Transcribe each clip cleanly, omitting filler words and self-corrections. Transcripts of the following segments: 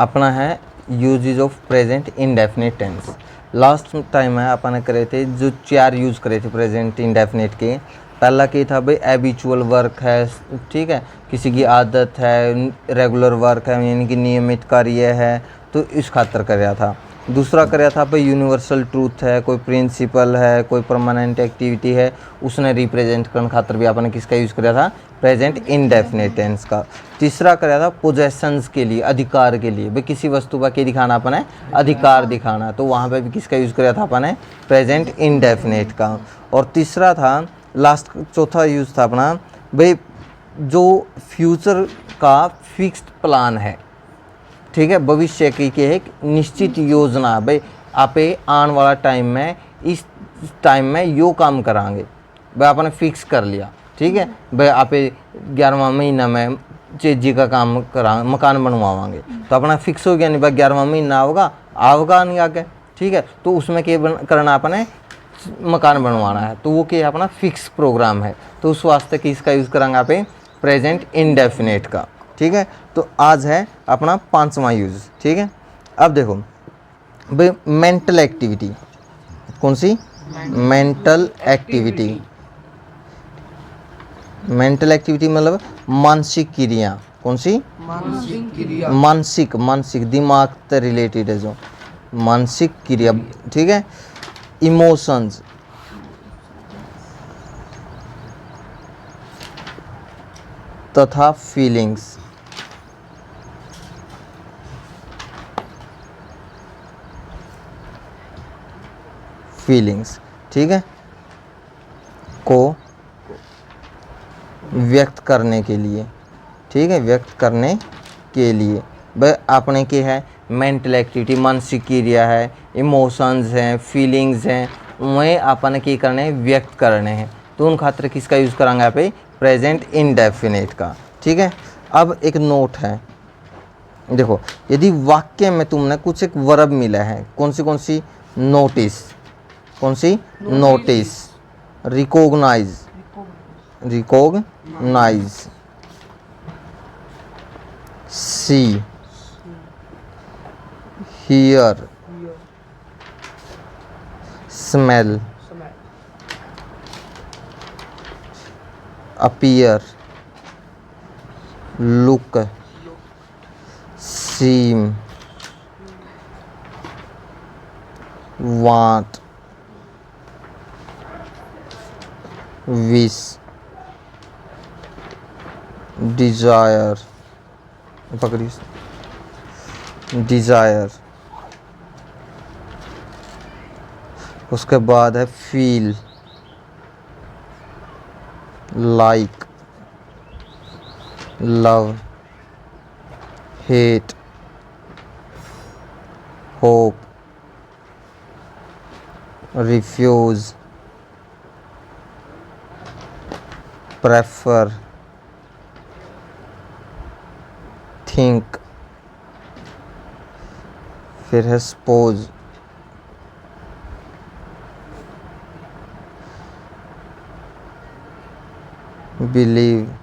अपना है usages of present indefinite tense. Last time है अपन करे थे जो 4 यूज़ करे थे प्रेजेंट इंडेफिनिट के। पहला क्या था भाई, हैबिचुअल वर्क है, ठीक है, किसी की आदत है, रेगुलर वर्क है यानी कि नियमित कार्य है, तो इस खातर कराया था। दूसरा कराया था भाई यूनिवर्सल ट्रूथ है, कोई प्रिंसिपल है, कोई परमानेंट एक्टिविटी है, उसने रिप्रेजेंट करने खातर भी आपने किसका यूज़ कराया था, प्रेजेंट इंडेफिनिट टेंस का। तीसरा कराया था पोजेशंस के लिए, अधिकार के लिए, भाई किसी वस्तु का क्या दिखाना अपने, अधिकार दिखाना, तो वहाँ पे भी किसका यूज़ कराया था अपने, प्रेजेंट इंडेफिनिट का। और तीसरा था लास्ट, चौथा यूज़ था अपना भाई जो फ्यूचर का फिक्स्ड प्लान है, ठीक है, भविष्य की एक निश्चित योजना, भाई आप आने वाला टाइम में इस टाइम में यो काम करांगे, भाई आपने फिक्स कर लिया, ठीक है, भाई आप 11वां महीना में चीज़ी का काम करा, मकान बनवावांगे, तो अपना फिक्स हो गया, नहीं भाई 11वां महीना आओगा नहीं आगे, ठीक है, तो उसमें क्या करना अपने, मकान बनवाना है, तो वो क्या अपना फिक्स प्रोग्राम है, तो उस वास्ते किसका यूज़ करांगे आप, प्रेजेंट इंडेफिनिट का, ठीक है। तो आज है अपना 5वां यूज़, ठीक है। अब देखो भाई मेंटल एक्टिविटी, कौन सी, मेंटल एक्टिविटी, मेंटल एक्टिविटी मतलब मानसिक क्रिया, कौन सी, मानसिक दिमाग से रिलेटेड है जो मानसिक क्रिया, ठीक है। इमोशंस, तथा फीलिंग्स, ठीक है, को व्यक्त करने के लिए, ठीक है, व्यक्त करने के लिए भाई आपने क्या है, मेंटल एक्टिविटी मानसिक क्रिया है, इमोशंस हैं, फीलिंग्स हैं, वह आपने क्या करने हैं, व्यक्त करने हैं, तो उन खातिर किसका यूज़ करांगे आप, प्रेजेंट इंडेफिनिट का, ठीक है। अब एक नोट है, देखो यदि वाक्य में तुमने कुछ एक वर्ब मिला है, कौन सी, नोटिस, कौन सी, notice, recognise, see, hear, smell, appear, look, seem, want, wish, desire, पकड़िए, डिजायर, उसके बाद है feel, like, love, hate, hope, refuse, prefer, think, फिर है suppose, believe,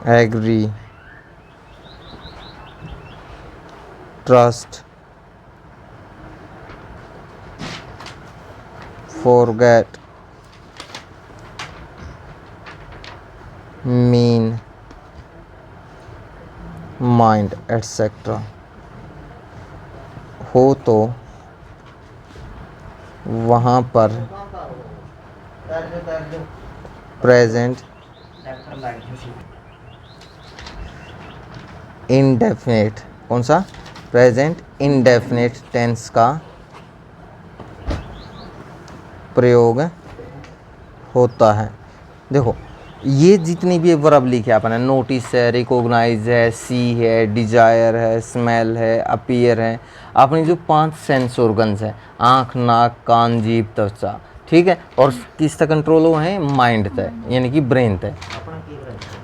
agree, trust, forget, mean, mind et cetera हो तो वहाँ पर प्रेजेंट इंडेफिनिट, कौन सा, प्रेजेंट इंडेफिनिट टेंस का प्रयोग होता है। देखो ये जितनी भी वर्ब लिखे आपने, नोटिस है, रिकॉग्नाइज है, सी है, डिजायर है, स्मेल है, अपीयर है, अपनी जो 5 सेंस ऑर्गन्स है, आँख, नाक, कान, जीभ, त्वचा, ठीक है, और किस तक कंट्रोल हुए हैं, माइंड तक, यानी कि ब्रेन तक।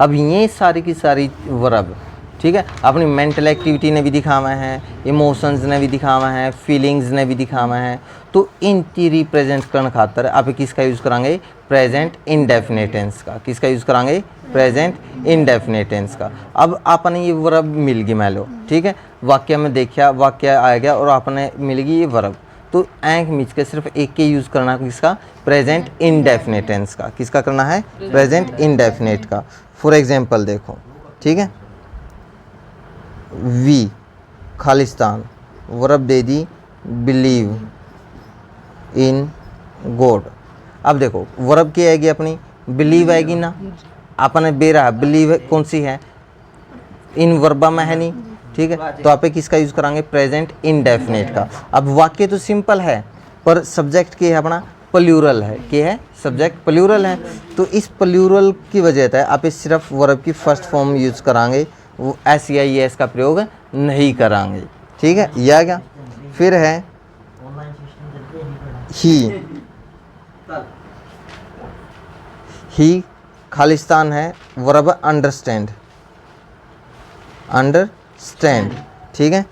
अब ये सारी की सारी वर्ब, ठीक है, अपनी मेंटल एक्टिविटी ने भी दिखावा है, इमोशंस ने भी दिखावा है, फीलिंग्स ने भी दिखावा है, तो इनकी रिप्रेजेंट करने खातर आप किसका यूज़ करांगे, प्रेजेंट इंडेफिनिट टेंस का। किसका यूज़ करांगे, प्रेजेंट इनडेफिनिट टेंस का। अब आपने ये वर्ब मिल गई मान लो, ठीक है, वाक्य में देखा, वाक्य आ गया और आपने मिल गई ये वर्ब, तो ऐंक मीच के सिर्फ एक के यूज़ करना किसका, प्रेजेंट इनडेफिनिट टेंस का। किसका करना है, प्रेजेंट इनडेफिनिट का। फॉर एग्जांपल देखो, ठीक है, वी खालिस्तान, वर्ब दे दी बिलीव इन गॉड। अब देखो वर्ब क्या आएगी अपनी, बिलीव आएगी ना, आपने बेरा बिलीव कौन सी है, इन वर्बा में है नहीं, ठीक है, तो आप किसका यूज़ करांगे, प्रेजेंट इनडेफिनिट का। अब वाक्य तो सिंपल है पर सब्जेक्ट क्या है अपना, प्लूरल है, क्या है, सब्जेक्ट प्लूरल है, तो इस प्लूरल की वजह से आप इस सिर्फ वर्ब की फर्स्ट फॉर्म यूज़ करांगे, वो एस या एस का प्रयोग नहीं करांगे, ठीक है, यह आ गया। फिर है ही खालिस्तान है, वर्ब अंडरस्टैंड, अंडरस्टैंड, ठीक है,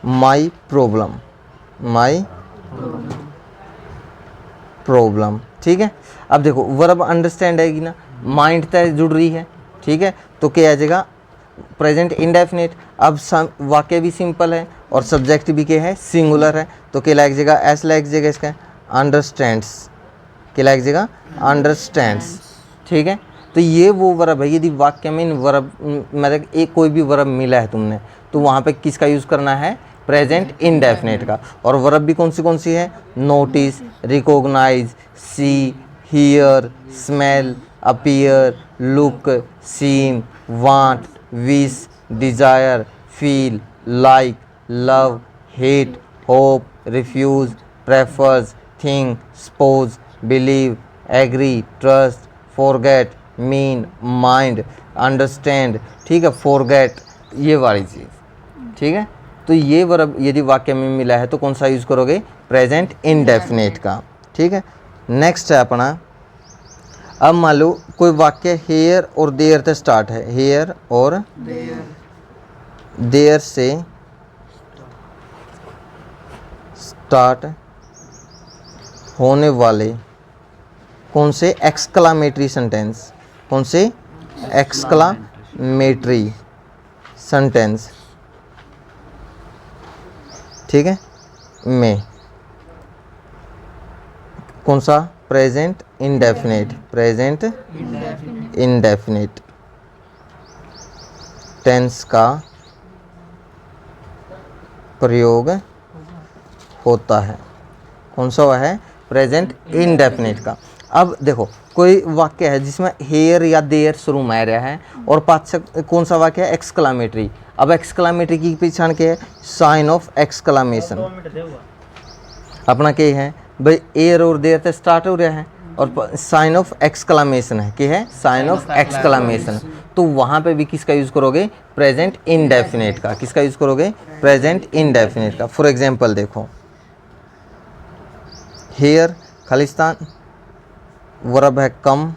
माई प्रॉब्लम, माई प्रॉब्लम, ठीक है। अब देखो वर्ब अंडरस्टैंड आएगी ना, माइंड तक जुड़ रही है, ठीक है, तो क्या आ जाएगा, प्रेजेंट इनडेफिनिट। अब वाक्य भी सिंपल है और सब्जेक्ट भी क्या है, सिंगुलर है, तो क्या लग जाएगा, एस लग जाएगा इसका, अंडरस्टैंड्स, क्या लग जाएगा, अंडरस्टैंड्स, ठीक है। तो ये वो वर्ब है, यदि वाक्य में वर्ब मतलब एक कोई भी वर्ब मिला है तुमने, तो वहाँ पे किसका यूज़ करना है, प्रेजेंट इनडेफिनिट का। और वर्ब भी कौन सी है, notice, recognise, see, hear, smell, appear, look, seem, want, wish, desire, feel, like, love, hate, hope, refuse, prefers, think, suppose, believe, agree, trust, forget, mean, mind, understand, ठीक है, फॉरगेट, ये वाली चीज़, ठीक है। तो ये वर्ब यदि वाक्य में मिला है तो कौन सा यूज़ करोगे, प्रेजेंट इनडेफिनिट का, ठीक है। नेक्स्ट है अपना, अब मान लो कोई वाक्य हेयर और देयर से स्टार्ट है, हेयर और देयर से स्टार्ट होने वाले कौन से एक्सक्लामेटरी सेंटेंस, कौन से एक्सक्लामेटरी सेंटेंस, ठीक है, में कौन सा, present indefinite, present indefinite tense का प्रयोग होता है, कौन सा हुआ है, प्रेजेंट इनडेफिनिट का। अब देखो कोई वाक्य है जिसमें हेयर या देयर शुरू में आ रहा है और पाछे कौन सा वाक्य है, एक्सक्लामेटरी। अब एक्सक्लामेटरी की पहचान क्या है, साइन ऑफ एक्सक्लामेशन, अपना क्या है भाई, एयर और देयर से स्टार्ट हो रहा है और साइन ऑफ एक्सक्लामेशन है, क्या है, साइन ऑफ एक्सक्लामेशन, तो वहाँ पे भी किसका यूज़ करोगे, प्रेजेंट इनडेफिनिट का। किसका यूज़ करोगे, प्रेजेंट इनडेफिनिट का। फॉर एग्जांपल देखो, हेयर खालिस्तान, वर्ब है come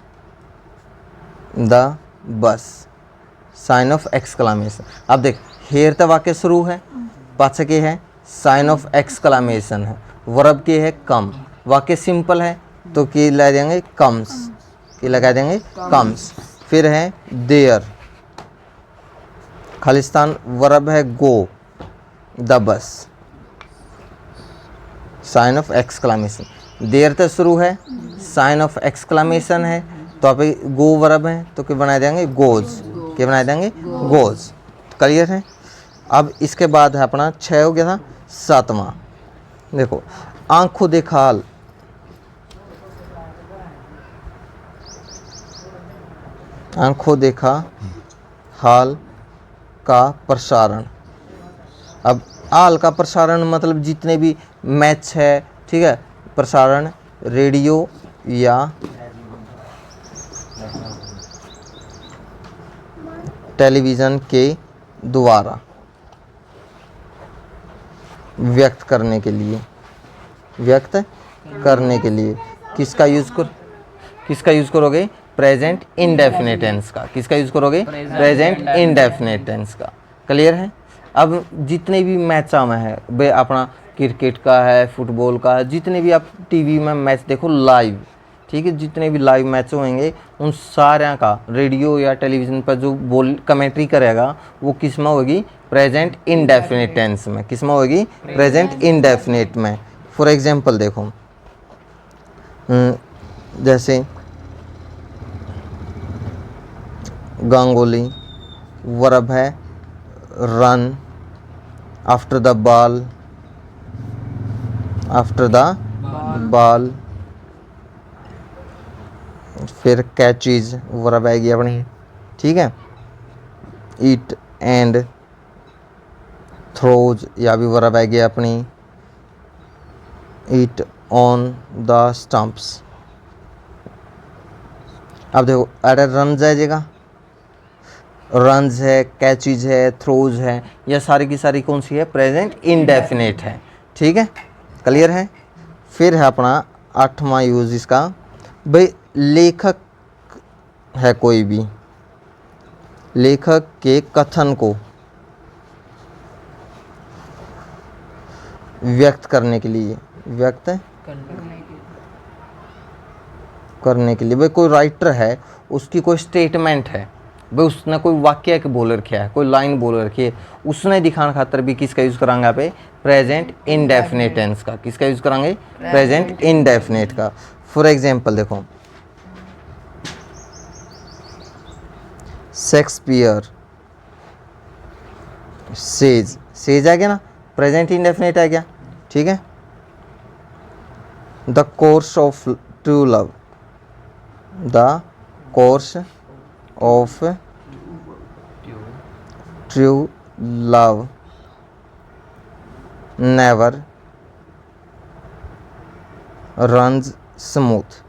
the bus, sign of exclamation. अब देख हेयर तक वाक्य शुरू है, पाछे के है साइन ऑफ एक्सक्लामेशन है, वर्ब के है कम, वाक्य सिंपल है तो की लगा देंगे कम्स, की लगा देंगे कम्स। फिर है देयर खालिस्तान, वर्ब है go the bus, sign of exclamation. There तक शुरू है, साइन ऑफ एक्सक्लामेशन है, तो आप गो वर्ब है तो क्या बना देंगे, गोज, क्या बना देंगे, गोज। क्लियर है। अब इसके बाद है अपना 6 हो गया था, 7वां देखो, आंखों देखा हाल, आंखों देखा हाल का प्रसारण। अब हाल का प्रसारण मतलब जितने भी मैच है, ठीक है, प्रसारण रेडियो या टेलीविज़न के द्वारा व्यक्त करने के लिए, व्यक्त करने के लिए किसका यूज़ करोगे, प्रेजेंट इंडेफिनिट टेंस का। किसका यूज़ करोगे, प्रेजेंट इंडेफिनिट टेंस का। क्लियर है। अब जितने भी मैच में है वे अपना क्रिकेट का है, फुटबॉल का है, जितने भी आप टीवी में मैच देखो लाइव, ठीक है। जितने भी लाइव मैच होंगे उन सारे का रेडियो या टेलीविज़न पर जो बोल कमेंट्री करेगा वो किस में होगी, प्रेजेंट इंडेफिनिट टेंस में। किस में होगी, प्रेजेंट इंडेफिनिट में। फॉर एग्जांपल देखो, जैसे गांगुली, वर्ब है run, after the ball, after the ball, फिर कैचीज वर्ब आएगी अपनी, ठीक है। ईट एंड थ्रोज या भी वर्ब आएगी अपनी, ईट ऑन द स्टम्प्स। अब देखो अरे रन जाएगा, रन्स है, कैचीज है, थ्रोज है, यह सारी की सारी कौन सी है, प्रेजेंट इंडेफिनिट है, ठीक है। क्लियर है। फिर है अपना 8वां यूज इसका, भाई लेखक है कोई भी, लेखक के कथन को व्यक्त करने के लिए, व्यक्त करने के लिए, भाई कोई राइटर है, उसकी कोई स्टेटमेंट है, भाई उसने कोई वाक्य के बोल रखा है, कोई लाइन बोल रखी है, उसने दिखाने खातर भी किसका यूज़ करांगे यहाँ पे, प्रेजेंट इंडेफिनिट टेंस का। किसका यूज़ करांगे, प्रेजेंट इंडेफिनिट का। फॉर एग्जांपल देखो, शेक्सपियर सेज, सेज आ गया ना, प्रेजेंट इंडेफिनिट आ गया, ठीक है। The course of true love, the course of true love never runs smooth.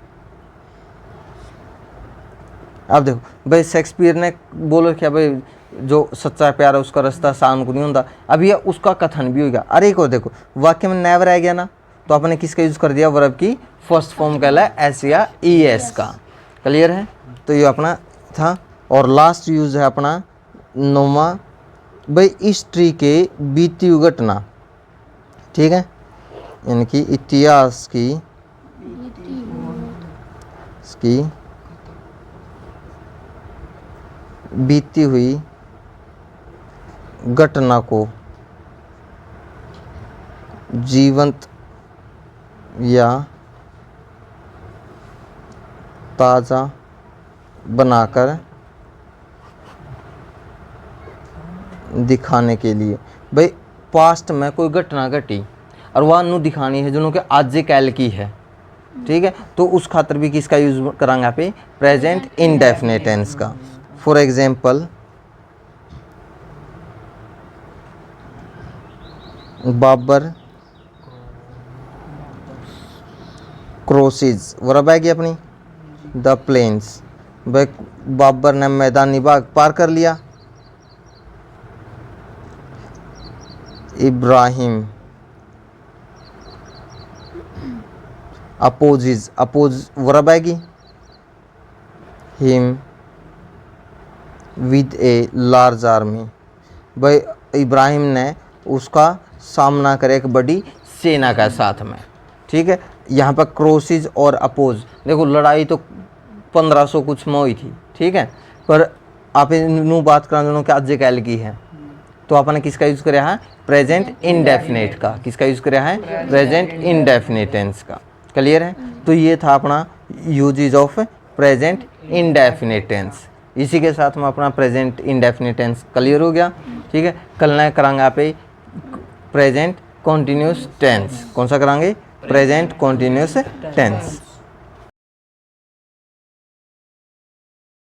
अब देखो भाई शेक्सपियर ने बोलो क्या, भाई जो सच्चा प्यार है उसका रास्ता आसान को नहीं होता। अब ये उसका कथन भी होगा। अरे को देखो वाक्य में नेवर आ गया ना, तो आपने किसका यूज कर दिया, वर्ब की फर्स्ट फॉर्म कहला है एस या ई एस का। क्लियर है। तो ये अपना था। और लास्ट यूज है अपना 9वां, भाई हिस्ट्री के बीती हुई घटना, ठीक है, यानी कि इतिहास की बीती हुई घटना को जीवंत या ताज़ा बनाकर दिखाने के लिए, भाई पास्ट में कोई घटना घटी और वह नु दिखानी है जो कि आज कैल की है, ठीक है। तो उस खातर भी किसका यूज करांगे यहाँ पे, प्रेजेंट इंडेफिनिट टेंस का। For example Babar crosses verb आएगी अपनी, द प्लेन्स, भाई बाबर ने मैदानी भाग पार कर लिया। इब्राहिम अपोजिज, अपोज वर्ब आएगी, him with a large army, भाई इब्राहिम ने उसका सामना करे एक बड़ी सेना का साथ में, ठीक है। यहाँ पर क्रॉसेज और अपोज, देखो लड़ाई तो 1500 कुछ में हुई थी, ठीक है, पर आप इन बात करा दोनों के आज कैल की है, तो आपने किसका यूज कराया है, प्रेजेंट इंडेफिनिट का। किसका यूज कराया है, प्रेजेंट इंडेफिनिट टेंस का। क्लियर है। तो ये था अपना usages of present indefinite tense. इसी के साथ में अपना प्रेजेंट इंडेफिनिट टेंस क्लियर हो गया, ठीक है। कल नया करांगे आप प्रेजेंट कॉन्टिन्यूस टेंस। कौन सा करांगे, प्रेजेंट कॉन्टिन्यूस टेंस।